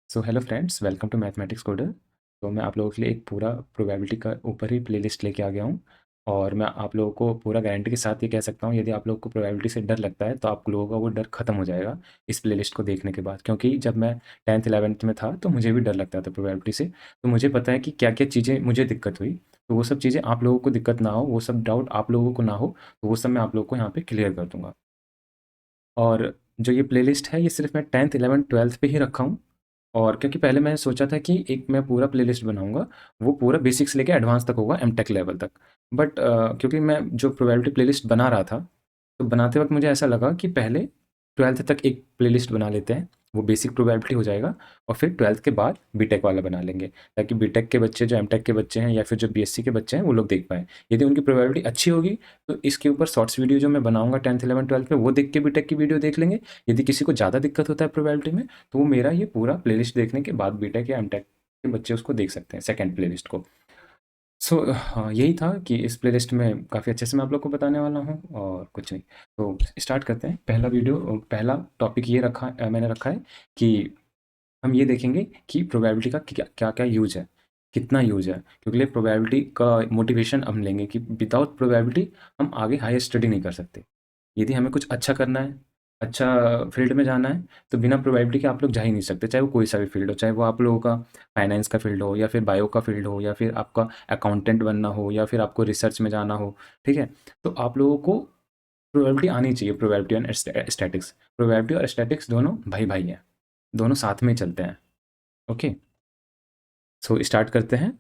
So hello friends, welcome to mathematics coder. तो मैं आप लोगों के लिए एक पूरा प्रोबेबिलिटी का ऊपर ही प्लेलिस्ट लेके आ गया हूँ। और मैं आप लोगों को पूरा गारंटी के साथ ये कह सकता हूँ, यदि आप लोगों को प्रोबेबिलिटी से डर लगता है तो आप लोगों का वो डर खत्म हो जाएगा इस प्लेलिस्ट को देखने के बाद। क्योंकि जब मैं 10th 11th में था तो मुझे भी डर लगता था प्रोबेबिलिटी से। तो मुझे पता है कि क्या क्या चीज़ें मुझे दिक्कत हुई, तो वो सब चीज़ें आप लोगों को दिक्कत ना हो, वो सब डाउट आप लोगों को ना हो, तो वो सब मैं आप लोगों को यहाँ पे क्लियर कर दूंगा। और जो ये प्लेलिस्ट है ये सिर्फ मैं 10th 11th 12th पे ही रखा हूँ। और क्योंकि पहले मैंने सोचा था कि एक मैं पूरा प्लेलिस्ट बनाऊँगा, वो पूरा बेसिक से लेके एडवांस तक होगा, एमटेक लेवल तक। बट क्योंकि मैं जो प्रोबेबिलिटी प्लेलिस्ट बना रहा था, तो बनाते वक़्त मुझे ऐसा लगा कि पहले 12th तक एक प्लेलिस्ट बना लेते हैं, वो बेसिक प्रोबेबिलिटी हो जाएगा। और फिर 12th के बाद बीटेक वाला बना लेंगे, ताकि बीटेक के बच्चे जो एमटेक के बच्चे हैं या फिर जो बीएससी के बच्चे हैं वो लोग देख पाएँ। यदि उनकी प्रोबेबिलिटी अच्छी होगी, तो इसके ऊपर शॉर्ट्स वीडियो जो मैं बनाऊँगा 10th 11th 12th में, वो देख के बीटेक की वीडियो देख लेंगे। यदि किसी को ज़्यादा दिक्कत होता है प्रोबेबिलिटी में, तो वो मेरा ये पूरा प्लेलिस्ट देखने के बाद बीटेक या एमटेक के बच्चे उसको देख सकते हैं, सेकंड प्लेलिस्ट को। हाँ, यही था कि इस प्लेलिस्ट में काफ़ी अच्छे से मैं आप लोग को बताने वाला हूँ और कुछ नहीं। तो स्टार्ट करते हैं। पहला टॉपिक ये मैंने रखा है कि हम ये देखेंगे कि प्रोबेबिलिटी का क्या-क्या यूज़ है, कितना यूज़ है। क्योंकि लिए प्रोबेबिलिटी का मोटिवेशन हम लेंगे कि विदाउट प्रोबेबिलिटी हम आगे हायर स्टडी नहीं कर सकते। यदि हमें कुछ अच्छा करना है, अच्छा फ़ील्ड में जाना है, तो बिना प्रोबेबिलिटी के आप लोग जा ही नहीं सकते, चाहे वो कोई सा भी फ़ील्ड हो, चाहे वो आप लोगों का फाइनेंस का फ़ील्ड हो या फिर बायो का फ़ील्ड हो या फिर आपका अकाउंटेंट बनना हो या फिर आपको रिसर्च में जाना हो, ठीक है? तो आप लोगों को प्रोबेबिलिटी आनी चाहिए, प्रोबेबिलिटी एंड स्टैटिक्स। प्रोबेबिलिटी और स्टैटिक्स दोनों भाई-भाई हैं, दोनों साथ में ही चलते हैं, ओके? सो स्टार्ट करते हैं।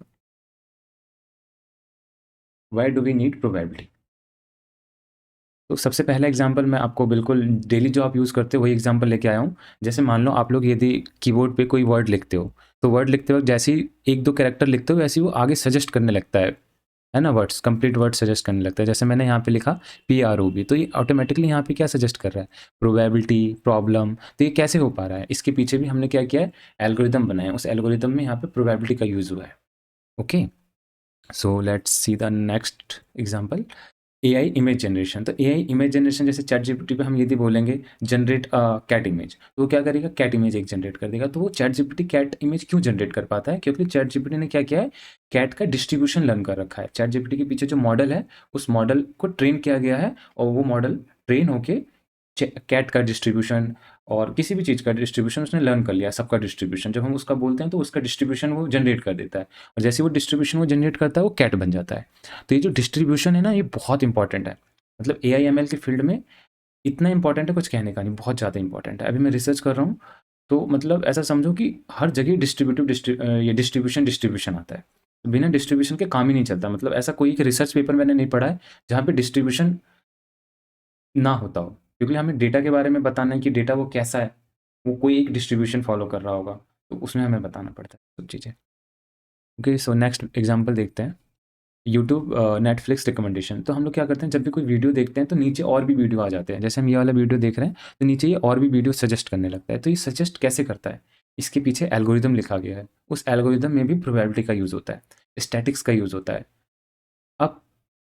Why do we need probability? तो सबसे पहला एग्जांपल मैं आपको बिल्कुल डेली जो आप यूज़ करते हो वही एग्जांपल लेके आया हूँ। जैसे मान लो आप लोग यदि कीबोर्ड पे कोई वर्ड लिखते हो, तो वर्ड लिखते वक़्त जैसे ही 1-2 कैरेक्टर लिखते हो, वैसे ही वो आगे सजेस्ट करने लगता है ना? वर्ड्स, कंप्लीट वर्ड सजेस्ट करने लगता है। जैसे मैंने यहाँ पे लिखा PROB, तो ये ऑटोमैटिकली यहाँ पे क्या सजेस्ट कर रहा है? Probability, problem. तो ये कैसे हो पा रहा है? इसके पीछे भी हमने क्या किया है? एल्गोरिदम बनाए हैं। उस एल्गोरिदम में यहाँ पे प्रोबेबिलिटी का यूज़ हुआ है। Okay? So let's see the next example. AI image generation. तो एआई इमेज जनरेशन, जैसे चैट जीपीटी पे हम यदि बोलेंगे जनरेट कैट इमेज, तो वो क्या करेगा? कैट इमेज एक जनरेट कर देगा। तो वो चैट जीपीटी कैट इमेज क्यों जनरेट कर पाता है? क्योंकि चैट जीपीटी ने क्या किया है? कैट का डिस्ट्रीब्यूशन लर्न कर रखा है। चैट जीपीटी के पीछे जो मॉडल है, उस मॉडल को ट्रेन किया गया है और वो मॉडल ट्रेन होके कैट का डिस्ट्रीब्यूशन और किसी भी चीज़ का डिस्ट्रीब्यूशन उसने लर्न कर लिया, सबका डिस्ट्रीब्यूशन। जब हम उसका बोलते हैं तो उसका डिस्ट्रीब्यूशन वो जनरेट कर देता है, और जैसे वो डिस्ट्रीब्यूशन वो जनरेट करता है वो कैट बन जाता है। तो ये जो डिस्ट्रीब्यूशन है ना, ये बहुत इंपॉर्टेंट है। मतलब ए आई एम एल के फील्ड में इतना इंपॉर्टेंट है, कुछ कहने का नहीं, बहुत ज़्यादा इंपॉर्टेंट है। अभी मैं रिसर्च कर रहा हूँ, तो मतलब ऐसा समझो कि हर जगह ये डिस्ट्रीब्यूशन आता है। बिना डिस्ट्रीब्यूशन के काम ही नहीं चलता। मतलब ऐसा कोई एक रिसर्च पेपर मैंने नहीं पढ़ा है जहाँ पे डिस्ट्रीब्यूशन ना होता हो, क्योंकि हमें डेटा के बारे में बताना है कि डेटा वो कैसा है, वो कोई एक डिस्ट्रीब्यूशन फॉलो कर रहा होगा, तो उसमें हमें बताना पड़ता है सब चीज़ें। ओके, सो नेक्स्ट एग्जांपल देखते हैं। YouTube, Netflix recommendation. तो हम लोग क्या करते हैं, जब भी कोई वीडियो देखते हैं तो नीचे और भी वीडियो आ जाते हैं। जैसे हम ये वाला वीडियो देख रहे हैं, तो नीचे ये और भी वीडियो सजेस्ट करने लगता है। तो ये सजेस्ट कैसे करता है? इसके पीछे एल्गोरिदम लिखा गया है। उस एल्गोरिदम में भी प्रोबेबिलिटी का यूज़ होता है, स्टैटिक्स का यूज़ होता है। अब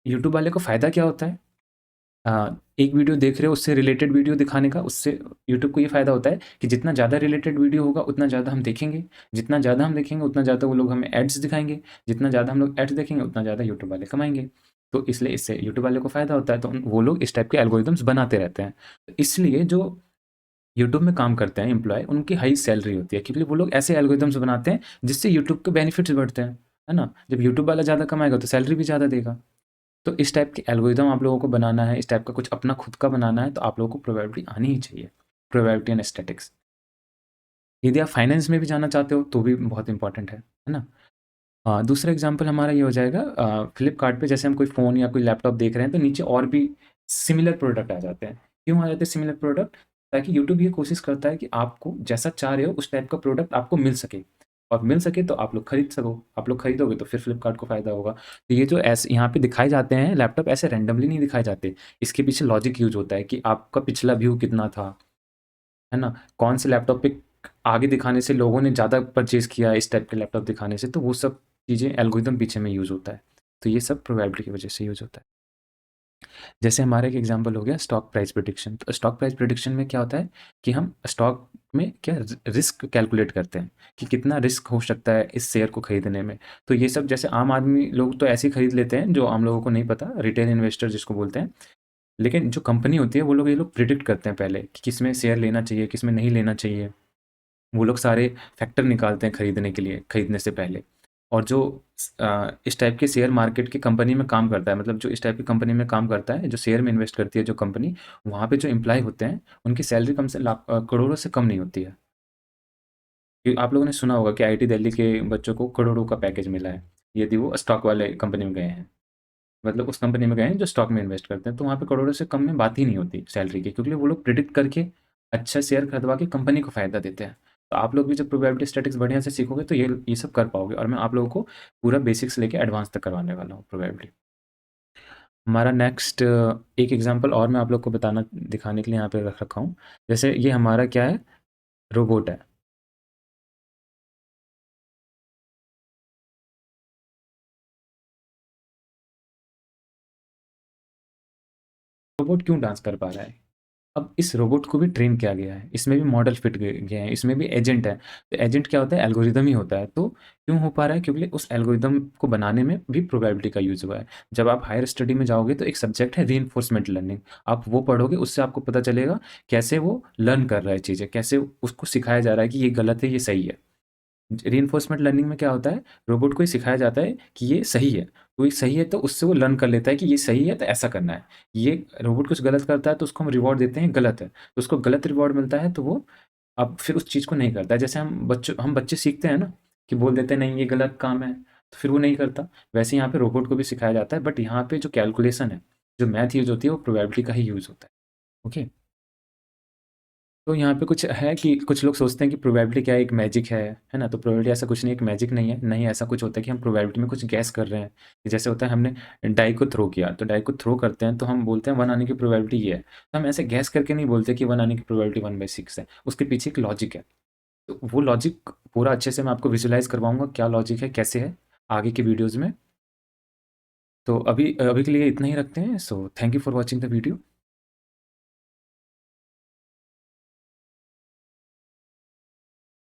यूट्यूब वाले को फ़ायदा क्या होता है? एक वीडियो देख रहे हो, उससे रिलेटेड वीडियो दिखाने का, उससे यूट्यूब को ये फ़ायदा होता है कि जितना ज़्यादा रिलेटेड वीडियो होगा उतना ज़्यादा हम देखेंगे, जितना ज़्यादा हम देखेंगे उतना ज़्यादा वो लोग हमें एड्स दिखाएँगे, जितना ज़्यादा हम लोग एड्स देखेंगे उतना ज़्यादा यूट्यूब वाले कमाएँगे। तो इसलिए इससे यूट्यूब वाले को फ़ायदा होता है, तो वो लोग इस टाइप के एल्गोरिदम्स बनाते रहते हैं। तो इसलिए जो यूट्यूब में काम करते हैं एम्प्लॉयी, उनकी हाई सैलरी होती है, क्योंकि वो लोग ऐसे एल्गोरिदम्स बनाते हैं जिससे यूट्यूब के बेनिफिट्स बढ़ते हैं, है ना? जब यूट्यूब वाला ज़्यादा कमाएगा तो सैलरी भी ज़्यादा देगा। तो इस टाइप के एल्गोरिदम आप लोगों को बनाना है, इस टाइप का कुछ अपना खुद का बनाना है, तो आप लोगों को प्रोबेबिलिटी आनी ही चाहिए। Probability and statics. यदि आप फाइनेंस में भी जाना चाहते हो तो भी बहुत इंपॉर्टेंट है ना? दूसरा एग्जांपल हमारा ये हो जाएगा, फ्लिपकार्ट पे जैसे हम कोई फ़ोन या कोई लैपटॉप देख रहे हैं तो नीचे और भी सिमिलर प्रोडक्ट आ जाते हैं। क्यों आ जाते हैं सिमिलर प्रोडक्ट? ताकि यूट्यूब ये कोशिश करता है कि आपको जैसा चाह रहे हो उस टाइप का प्रोडक्ट आपको मिल सके, और मिल सके तो आप लोग खरीद सको। आप लोग खरीदोगे तो फिर फ्लिपकार्ट को फ़ायदा होगा। तो ये जो ऐसे यहाँ पे दिखाए जाते हैं लैपटॉप, ऐसे रैंडमली नहीं दिखाए जाते। इसके पीछे लॉजिक यूज़ होता है कि आपका पिछला व्यू कितना था, है ना? कौन से लैपटॉप पे आगे दिखाने से लोगों ने ज़्यादा परचेज़ किया इस टाइप के लैपटॉप दिखाने से, तो वो सब चीज़ें एल्गोरिदम पीछे में यूज़ होता है। तो ये सब प्रोबेबिलिटी की वजह से यूज़ होता है। जैसे हमारा एक एग्जांपल हो गया स्टॉक प्राइस प्रेडिक्शन। तो स्टॉक प्राइस प्रेडिक्शन में क्या होता है कि हम स्टॉक में क्या रिस्क कैलकुलेट करते हैं कि कितना रिस्क हो सकता है इस शेयर को खरीदने में। तो ये सब जैसे आम आदमी लोग तो ऐसे ही खरीद लेते हैं, जो आम लोगों को नहीं पता, रिटेल इन्वेस्टर जिसको बोलते हैं। लेकिन जो कंपनी होती है, वो लोग ये लोग प्रिडिक्ट करते हैं पहले कि किसमें शेयर लेना चाहिए, किसमें नहीं लेना चाहिए। वो लोग सारे फैक्टर निकालते हैं खरीदने के लिए, खरीदने से पहले। और जो इस टाइप के शेयर मार्केट की कंपनी में काम करता है, मतलब जो इस टाइप की कंपनी में काम करता है, जो शेयर में इन्वेस्ट करती है जो कंपनी, वहाँ पे जो एम्प्लॉय होते हैं, उनकी सैलरी कम से लाख करोड़ों से कम नहीं होती है। कि आप लोगों ने सुना होगा कि आईआईटी दिल्ली के बच्चों को करोड़ों का पैकेज मिला है, यदि वो स्टॉक वाले कंपनी में गए हैं। मतलब उस कंपनी में गए हैं जो स्टॉक में इन्वेस्ट करते हैं, तो वहाँ पे करोड़ों से कम में बात ही नहीं होती सैलरी की, क्योंकि वो लोग प्रिडिक्ट करके अच्छा शेयर खरीदवा के कंपनी को फ़ायदा देते हैं। तो आप लोग भी जब प्रोबेबिलिटी स्टैटिक्स बढ़िया से सीखोगे तो ये सब कर पाओगे, और मैं आप लोगों को पूरा बेसिक्स लेके एडवांस तक करवाने वाला हूँ प्रोबेबिलिटी। हमारा नेक्स्ट एक एग्जांपल और मैं आप लोग को बताना दिखाने के लिए यहाँ पे रख रखा हूँ। जैसे ये हमारा क्या है, रोबोट है। रोबोट क्यों डांस कर पा रहा है? अब इस रोबोट को भी ट्रेन किया गया है, इसमें भी मॉडल फिट गए हैं, इसमें भी एजेंट है। तो एजेंट क्या होता है? एल्गोरिदम ही होता है। तो क्यों हो पा रहा है? क्योंकि उस एल्गोरिदम को बनाने में भी प्रोबेबिलिटी का यूज़ हुआ है। जब आप हायर स्टडी में जाओगे तो एक सब्जेक्ट है रीइंफोर्समेंट लर्निंग, आप वो पढ़ोगे, उससे आपको पता चलेगा कैसे वो लर्न कर रहा है चीज़ें, कैसे उसको सिखाया जा रहा है कि ये गलत है, ये सही है। रीइंफोर्समेंट लर्निंग में क्या होता है, रोबोट को ये सिखाया जाता है कि ये सही है, तो ये सही है तो उससे वो लर्न कर लेता है कि ये सही है तो ऐसा करना है। ये रोबोट कुछ गलत करता है तो उसको हम रिवॉर्ड देते हैं, गलत है तो उसको गलत रिवॉर्ड मिलता है, तो वो अब फिर उस चीज़ को नहीं करता है। जैसे हम बच्चे सीखते हैं ना, कि बोल देते हैं नहीं ये गलत काम है, तो फिर वो नहीं करता। वैसे यहाँ पे रोबोट को भी सिखाया जाता है, बट यहाँ पे जो कैलकुलेशन है, जो मैथ यूज होती है, वो प्रोबेबिलिटी का ही यूज़ होता है। ओके। तो यहाँ पे कुछ है कि कुछ लोग सोचते हैं कि प्रोबेबिलिटी क्या है, एक मैजिक है ना? तो प्रोबेबिलिटी ऐसा कुछ नहीं, एक मैजिक नहीं है। नहीं, ऐसा कुछ होता है कि हम प्रोबेबिलिटी में कुछ गैस कर रहे हैं। कि जैसे होता है, हमने डाई को थ्रो किया, तो डाई को थ्रो करते हैं तो हम बोलते हैं 1 आने की प्रोबेबिलिटी ये है। तो हम ऐसे गैस करके नहीं बोलते कि 1 आने की प्रोबेबिलिटी 1/6 है। उसके पीछे एक लॉजिक है। तो वो लॉजिक पूरा अच्छे से मैं आपको विजुअलाइज़ करवाऊँगा, क्या लॉजिक है, कैसे है, आगे की वीडियोज़ में। तो अभी अभी के लिए इतना ही रखते हैं। So thank you for watching the video.